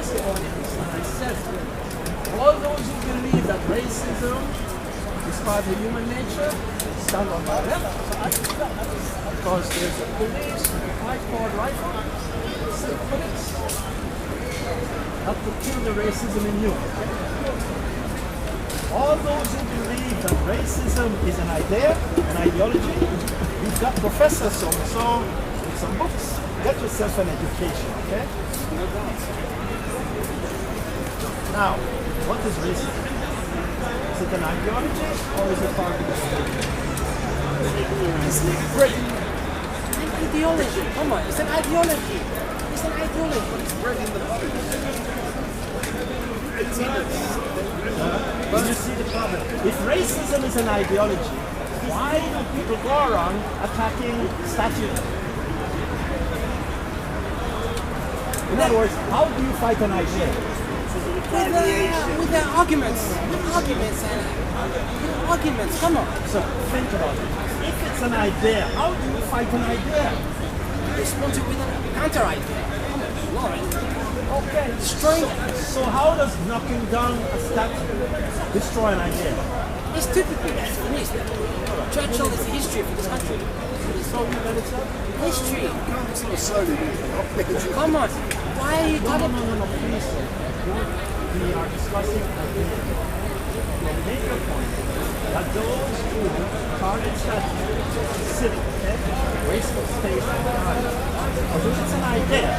asked the audience, and I said, all those who believe that racism is part of human nature, stand on my left, because there's a police with a high-powered rifle, self-bullets, that could kill the racism in you. All those who believe that racism is an idea, an ideology, you've got Professor so-and-so with some books. Get yourself an education, okay? Now, what is racism? Is it an ideology or is it part of the state? It's an ideology. Come on, it's an ideology. It's an ideology. It's breaking the body. But you see the problem. If racism is an ideology, why do people go around attacking statues? In other words, how do you fight an idea? With the arguments. With arguments, come on. So think about it. If it's an idea, how do you fight an idea? Respond to it with a counter idea. Come on, Lauren. Okay. Destroying it. So how does knocking down a statue destroy an idea? It's typical, that's what it is. Churchill is the history of this country. So you let it up? History. Sort of slowly moving. Come on. Why are you talking? No, please. We are discussing ideas. Make your point that those who target statues, civic, wasteful space and time, although it's an idea,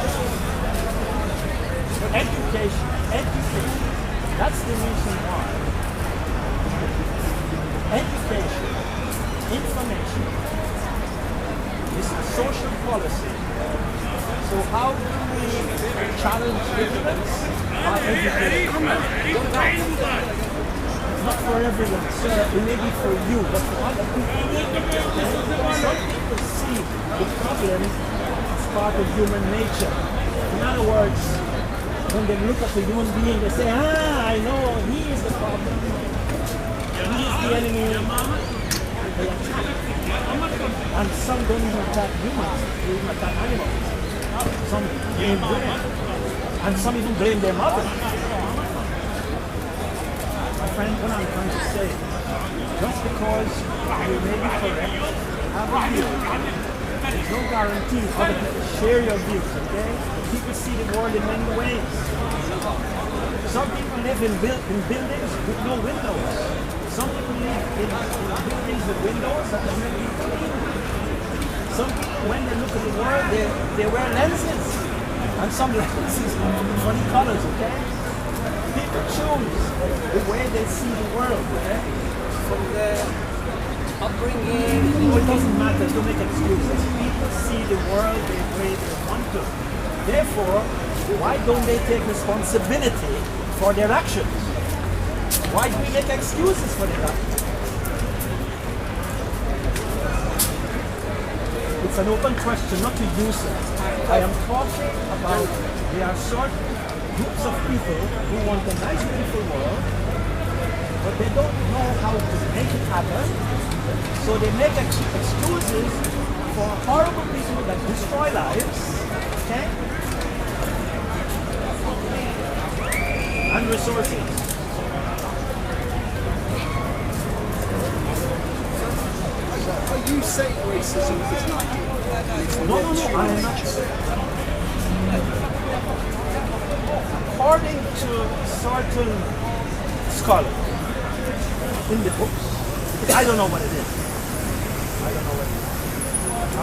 education, that's the reason why. Education, information, is a social policy. So how do we challenge ignorance? By education. Not for everyone, sir. It may be for you, but for other people. Some people see the problem as part of human nature. In other words, when they look at a human being, they say, I know, he is the problem. He is the enemy. They attack. And some don't even attack humans, they even attack animals. Some blame women. And some even blame their mother. My friend, what I'm trying to say, just because you may be correct, have a view. There's no guarantee other people share your views, okay? People see the world in many ways. Some people live in buildings with no windows. Some people live in buildings with windows that are not even clean. Some people, when they look at the world, they wear lenses. And some lenses are funny colors, okay? People choose the way they see the world, okay? From the upbringing. No, it doesn't matter, don't make excuses. People see the world the way they want to. Therefore, why don't they take responsibility for their actions? Why do we make excuses for their actions? It's an open question, not to use it. I am talking about there are certain groups of people who want a nice, beautiful world, but they don't know how to make it happen. So they make excuses for horrible people that destroy lives, okay? And resources. Are you saying racism is not? No, I am not. According to certain scholars in the books, I don't know what it is.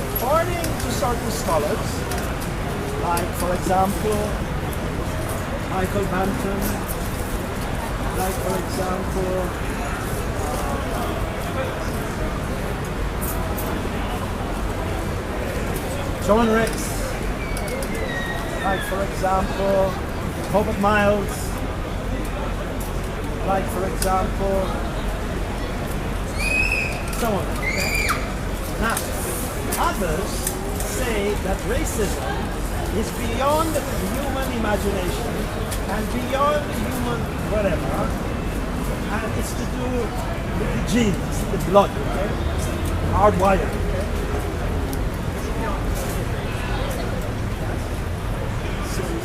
According to certain scholars, like for example, Michael Banton, like for example, John Rex, like for example, Robert Miles, like for example, so on. Okay? Now, others say that racism is beyond human imagination and beyond human whatever, and it's to do with the genes, the blood, okay? Hardwired. Okay?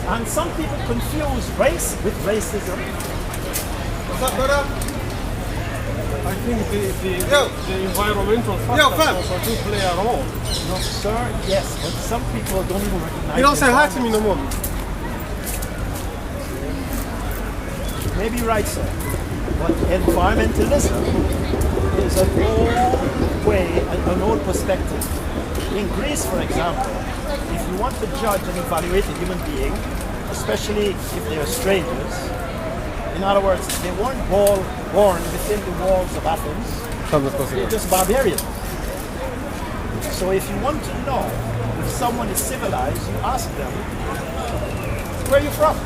And some people confuse race with racism. What's up, brother? I think the Yo. environmental Yo, factors fam. also do play a role. No, sir, yes, but some people don't even recognize You don't say hi it. to me no more. Maybe right, sir. But environmentalism is an old way, an old perspective. In Greece, for example, if you want to judge and evaluate a human being, especially if they are strangers, in other words, they weren't born within the walls of Athens, they're just barbarians. So if you want to know if someone is civilized, you ask them, where are you from?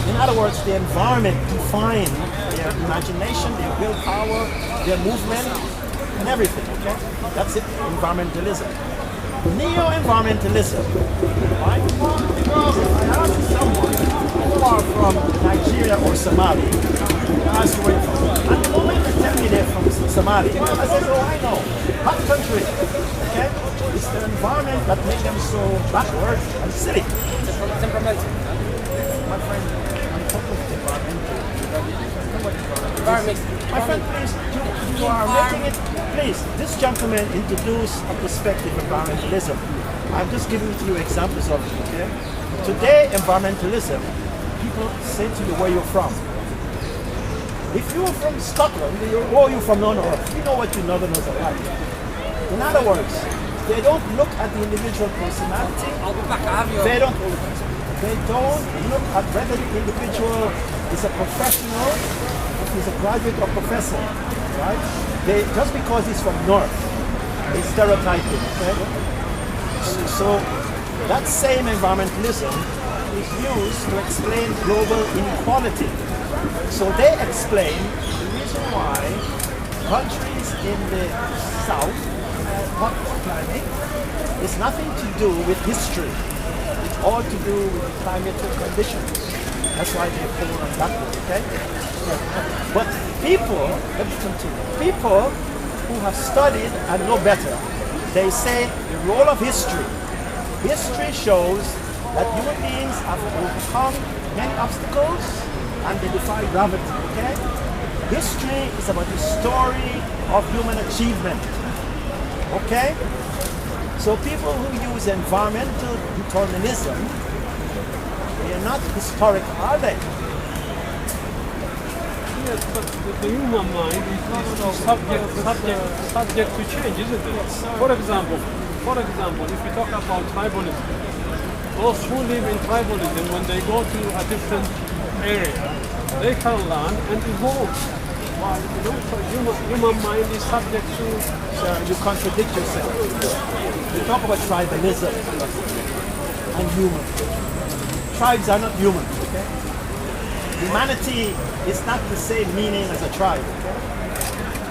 In other words, the environment defined their imagination, their willpower, their movement, and everything, okay? That's it, environmentalism. Neo-environmentalism, right? Because if I ask someone who are from Nigeria or Somalia, I ask you where you're from, and the moment they tell me they're from Somalia, I say, oh, I know, hot country, okay? It's the environment that makes them so backward and silly. Temperamental. My friend, I'm talking about environmental. My friend, please, you are making it. Please, this gentleman introduced a perspective of environmentalism. I'm just giving you examples of it, okay? Today, environmentalism, people say to you where you're from. If you're from Scotland, or you're from North, you know what you Northerners are like. In other words, they don't look at the individual personality. I'll be back. I have your. They don't look at whether the individual is a professional, if he's a graduate or professor, right? Just because he's from North, they stereotype him, okay? So that same environmentalism is used to explain global inequality. So they explain the reason why countries in the south have hot climate is nothing to do with history. It's all to do with climatic conditions. That's why they're poor and backward, okay? But people, let me continue. People who have studied and know better, they say the role of history. History shows that human beings have overcome many obstacles and they defy gravity, okay? History is about the story of human achievement, okay? So people who use environmental determinism, they are not historic, are they? Yes, but the human mind is subject to change, isn't it? For example, if we talk about tribalism, those who live in tribalism, when they go to a different area, they can learn and evolve. While human mind is subject to. You contradict yourself. You talk about tribalism and human. Tribes are not human, okay? Humanity is not the same meaning as a tribe, okay?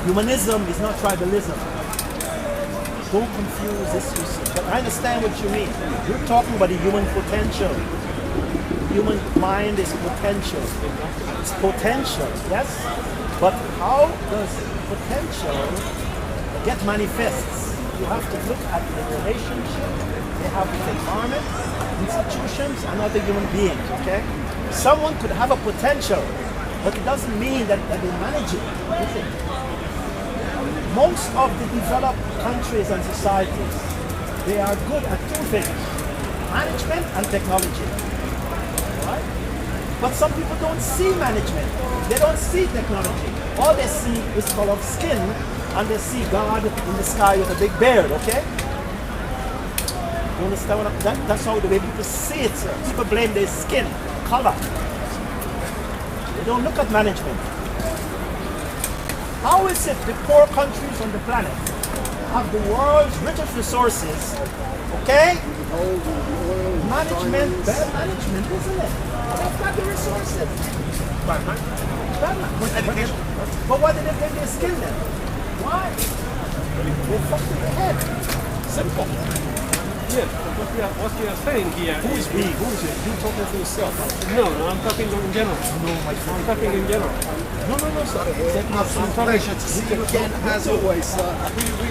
Humanism is not tribalism. Don't confuse this, you see. But I understand what you mean. You're talking about the human potential. Human mind is potential. It's potential, yes? But how does potential get manifests? You have to look at the relationship they have with the environment, institutions, and other human beings, okay? Someone could have a potential, but it doesn't mean that they manage it, is it? Most of the developed countries and societies, they are good at two things, management and technology, right? But some people don't see management, they don't see technology. All they see is color of skin, and they see God in the sky with a big beard, okay? You understand what that's how the way people see it, sir. People blame their skin, color. They don't look at management. How is it the poor countries on the planet have the world's richest resources, okay? Management, better management, isn't it? They've got the resources. But why did they blame their skin then? Why? They fucked with their head. Simple. Yes, but what we are saying here Who is we? Who is it? You talking for yourself? no, I'm talking in general. No, my friend. I'm talking in general. No, sorry. Absolute pleasure to see you again, as always, sir.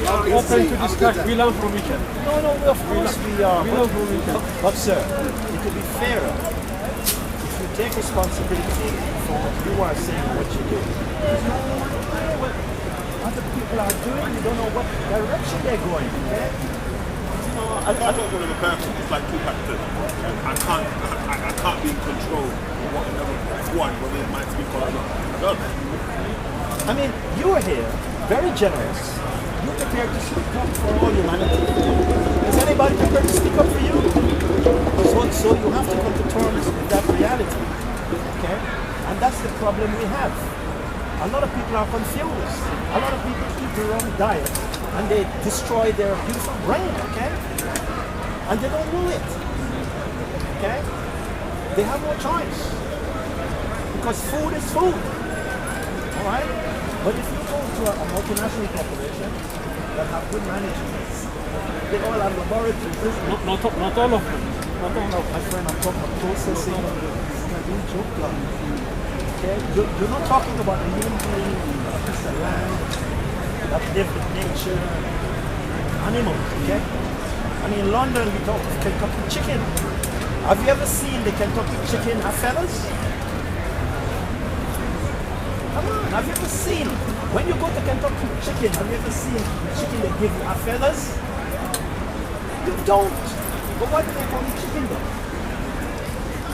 I'm open to discuss. We learn from each other. No, of course we are. We learn from each other. But sir, it could be fairer if you take responsibility for what you are saying, what you do. What other people are doing, you don't know what direction they're going. Okay? I don't know the person. It's like two factors. I can't be in control of what another one, whether it might speak or not. No. I mean, you are here, very generous. You're prepared to speak up for all humanity. Is anybody prepared to speak up for you? So you have to come to terms with that reality. Okay? And that's the problem we have. A lot of people are confused. A lot of people eat the wrong diet and they destroy their beautiful brain, okay? And they don't know it. Okay? They have no choice. Because food is food. Alright? But if you go to a multinational corporation that have good management, they all have laboratories. Not all of them. Not all of them. My friend, I'm talking about processing. You're doing joke like. Okay? You're not talking about the human being, a piece of land that live with nature, animals, okay? I mean, in London, we talk of Kentucky chicken. Have you ever seen the Kentucky chicken fellas? Come on, have you ever seen, when you go to Kentucky chicken, have you ever seen the chicken they give you fellas? You don't. But why do they call it chicken then?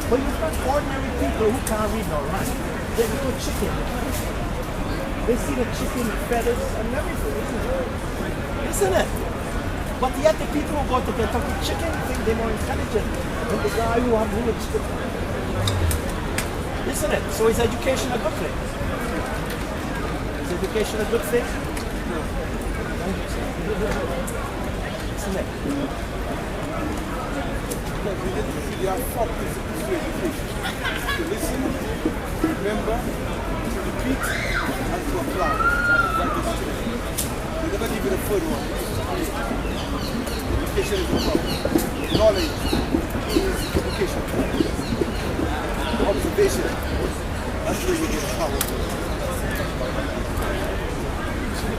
But you've got ordinary people who can't read nor write. They go chicken. They see the chicken feathers and everything. Isn't it? But yet the people who go to Kentucky chicken think they're more intelligent than the guy who have real chicken. Isn't it? So is education a good thing? Is education a good thing? No. Isn't it? You are four principles to education. To listen, remember, to repeat, and to apply. They never give you the third one. Education is the problem. Knowledge is education. Observation. That's where you get power.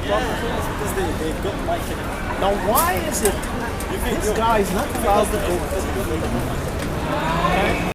Because they don't like it. Now why is it this guy is not allowed to go?